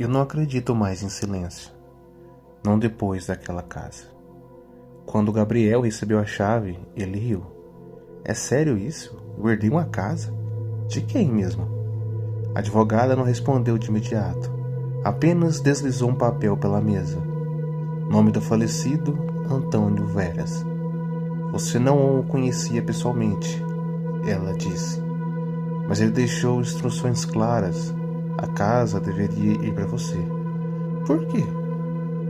Eu não acredito mais em silêncio. Não depois daquela casa. Quando Gabriel recebeu a chave, ele riu. É sério isso? Eu herdei uma casa? De quem mesmo? A advogada não respondeu de imediato. Apenas deslizou um papel pela mesa. Nome do falecido, Antônio Veras. Você não o conhecia pessoalmente, ela disse. Mas ele deixou instruções claras. A casa deveria ir para você. Por quê?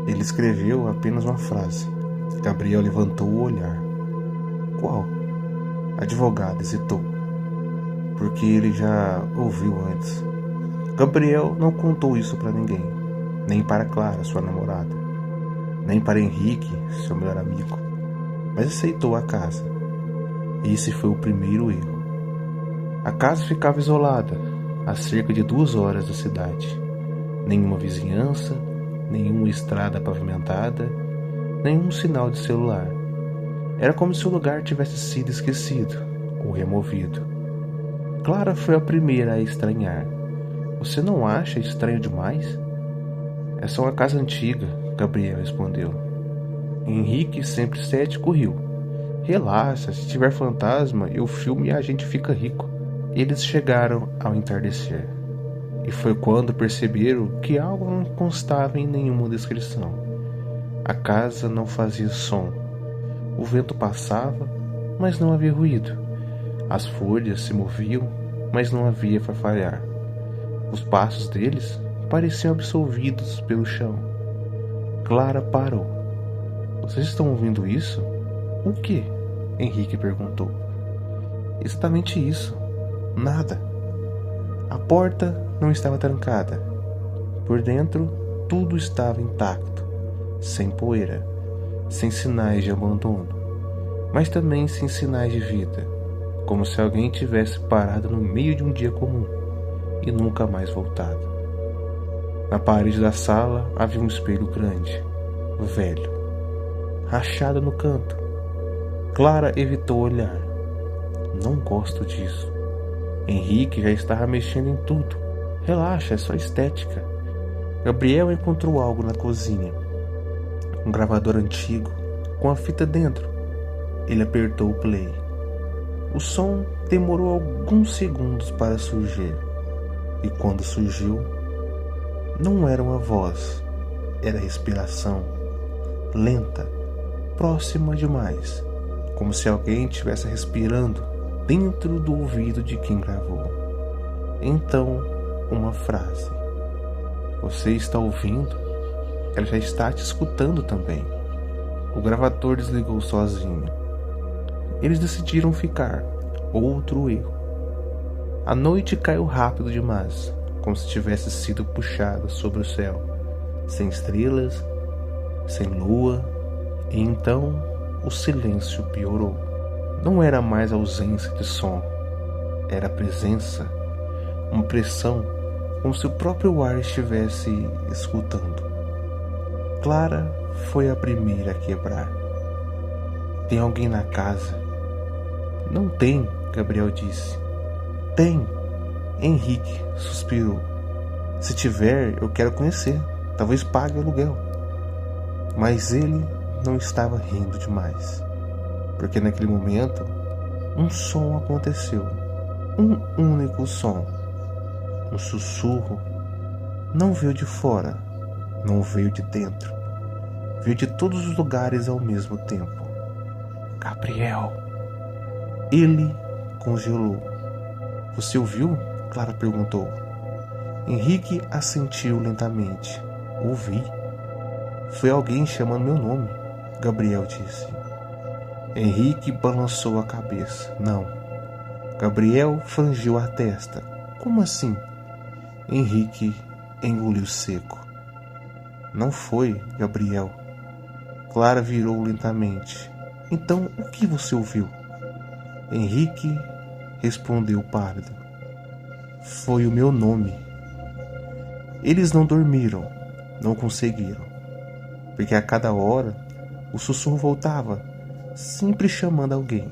Ele escreveu apenas uma frase. Gabriel levantou o olhar. Qual? A advogada hesitou, porque ele já ouviu antes. Gabriel não contou isso para ninguém, nem para Clara, sua namorada, nem para Henrique, seu melhor amigo, mas aceitou a casa. Esse foi o primeiro erro. A casa ficava isolada, a cerca de 2 horas da cidade. Nenhuma vizinhança, nenhuma estrada pavimentada, nenhum sinal de celular. Era como se o lugar tivesse sido esquecido ou removido. Clara foi a primeira a estranhar. Você não acha estranho demais? É só uma casa antiga, Gabriel respondeu. Henrique, sempre cético, riu. Relaxa, se tiver fantasma, eu filmo e a gente fica rico. Eles chegaram ao entardecer. E foi quando perceberam que algo não constava em nenhuma descrição. A casa não fazia som. O vento passava, mas não havia ruído. As folhas se moviam, mas não havia farfalhar. Os passos deles pareciam absolvidos pelo chão. Clara parou. Vocês estão ouvindo isso? O quê? Henrique perguntou. Exatamente isso. Nada. A porta não estava trancada. Por dentro, tudo estava intacto, sem poeira, sem sinais de abandono, mas também sem sinais de vida, como se alguém tivesse parado no meio de um dia comum e nunca mais voltado. Na parede da sala havia um espelho grande, velho, rachado no canto. Clara evitou olhar. Não gosto disso. Henrique já estava mexendo em tudo. Relaxa, é só estética. Gabriel encontrou algo na cozinha. Um gravador antigo, com a fita dentro. Ele apertou o play. O som demorou alguns segundos para surgir. E quando surgiu, não era uma voz. Era respiração. Lenta, próxima demais. Como se alguém estivesse respirando dentro do ouvido de quem gravou. Então, uma frase. Você está ouvindo? Ela já está te escutando também. O gravador desligou sozinho. Eles decidiram ficar. Outro erro. A noite caiu rápido demais, como se tivesse sido puxada sobre o céu, sem estrelas, sem lua, e então o silêncio piorou. Não era mais ausência de som, era presença, uma pressão, como se o próprio ar estivesse escutando. Clara foi a primeira a quebrar. Tem alguém na casa? Não tem, Gabriel disse. Tem, Henrique suspirou. Se tiver, eu quero conhecer, talvez pague o aluguel. Mas ele não estava rindo demais. Porque naquele momento, um som aconteceu. Um único som. Um sussurro. Não veio de fora. Não veio de dentro. Veio de todos os lugares ao mesmo tempo. Gabriel. Ele congelou. Você ouviu? Clara perguntou. Henrique assentiu lentamente. Ouvi. Foi alguém chamando meu nome, Gabriel disse. Henrique balançou a cabeça. Não. Gabriel franziu a testa. Como assim? Henrique engoliu seco. Não foi, Gabriel. Clara virou lentamente. Então, o que você ouviu? Henrique respondeu pálido. Foi o meu nome. Eles não dormiram. Não conseguiram. Porque a cada hora, o sussurro voltava, sempre chamando alguém,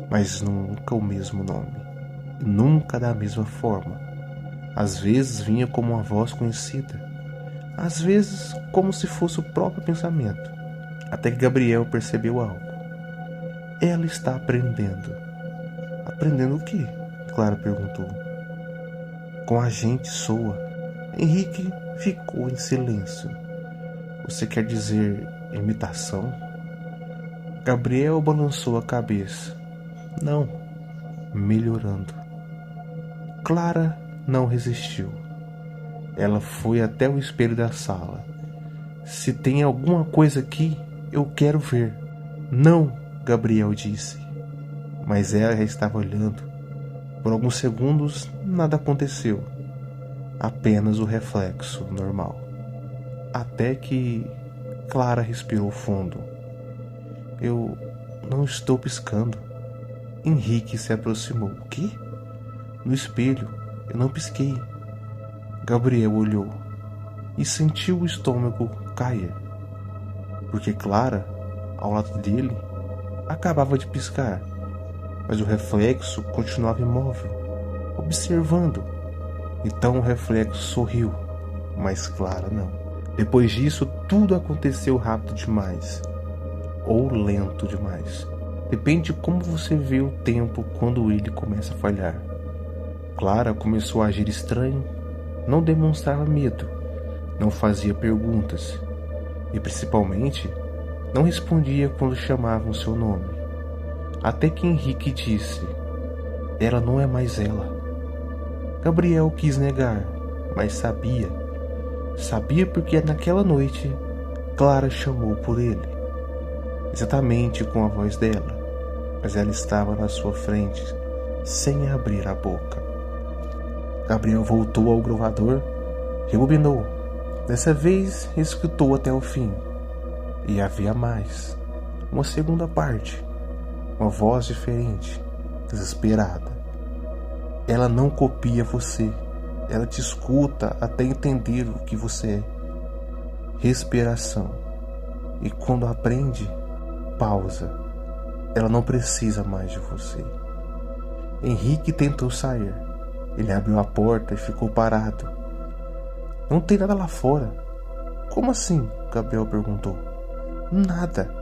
mas nunca o mesmo nome, nunca da mesma forma. Às vezes vinha como uma voz conhecida, às vezes como se fosse o próprio pensamento, até que Gabriel percebeu algo. Ela está aprendendo. Aprendendo o quê? Clara perguntou. Com a gente soa. Henrique ficou em silêncio. Você quer dizer imitação? Gabriel balançou a cabeça. Não, melhorando. Clara não resistiu. Ela foi até o espelho da sala. Se tem alguma coisa aqui, eu quero ver. Não, Gabriel disse. Mas ela já estava olhando. Por alguns segundos, nada aconteceu. Apenas o reflexo normal. Até que Clara respirou fundo. Eu não estou piscando. Henrique se aproximou. O quê? No espelho, eu não pisquei. Gabriel olhou e sentiu o estômago cair. Porque Clara, ao lado dele, acabava de piscar. Mas o reflexo continuava imóvel, observando. Então o reflexo sorriu, mas Clara não. Depois disso, tudo aconteceu rápido demais, ou lento demais. Depende de como você vê o tempo quando ele começa a falhar. Clara começou a agir estranho, não demonstrava medo, não fazia perguntas e, principalmente, não respondia quando chamavam seu nome. Até que Henrique disse: ela não é mais ela. Gabriel quis negar, mas sabia. Sabia porque naquela noite Clara chamou por ele, exatamente com a voz dela, mas ela estava na sua frente, sem abrir a boca. Gabriel voltou ao gravador, rebobinou. Dessa vez escutou até o fim. E havia mais. Uma segunda parte. Uma voz diferente, desesperada. Ela não copia você. Ela te escuta até entender o que você é. Respiração. E quando aprende, pausa. Ela não precisa mais de você. Henrique tentou sair. Ele abriu a porta e ficou parado. Não tem nada lá fora. Como assim? Gabriel perguntou. Nada.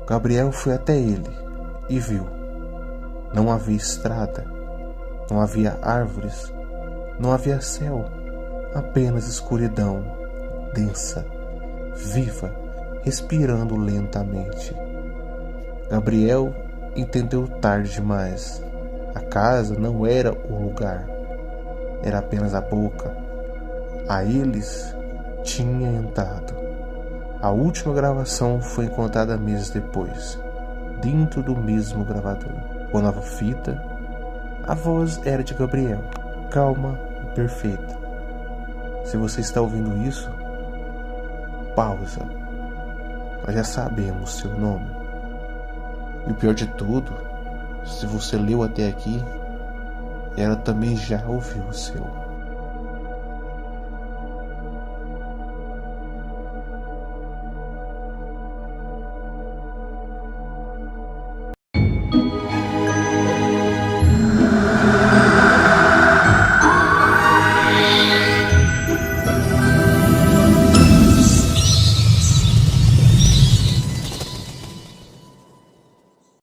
Gabriel foi até ele e viu. Não havia estrada, não havia árvores, não havia céu, apenas escuridão, densa, viva, respirando lentamente. Gabriel entendeu tarde demais. A casa não era o lugar, era apenas a boca. A eles tinha entrado. A última gravação foi encontrada meses depois, dentro do mesmo gravador. Com a nova fita, a voz era de Gabriel, calma e perfeita. Se você está ouvindo isso, pausa. Nós já sabemos seu nome. E o pior de tudo, se você leu até aqui, ela também já ouviu o seu.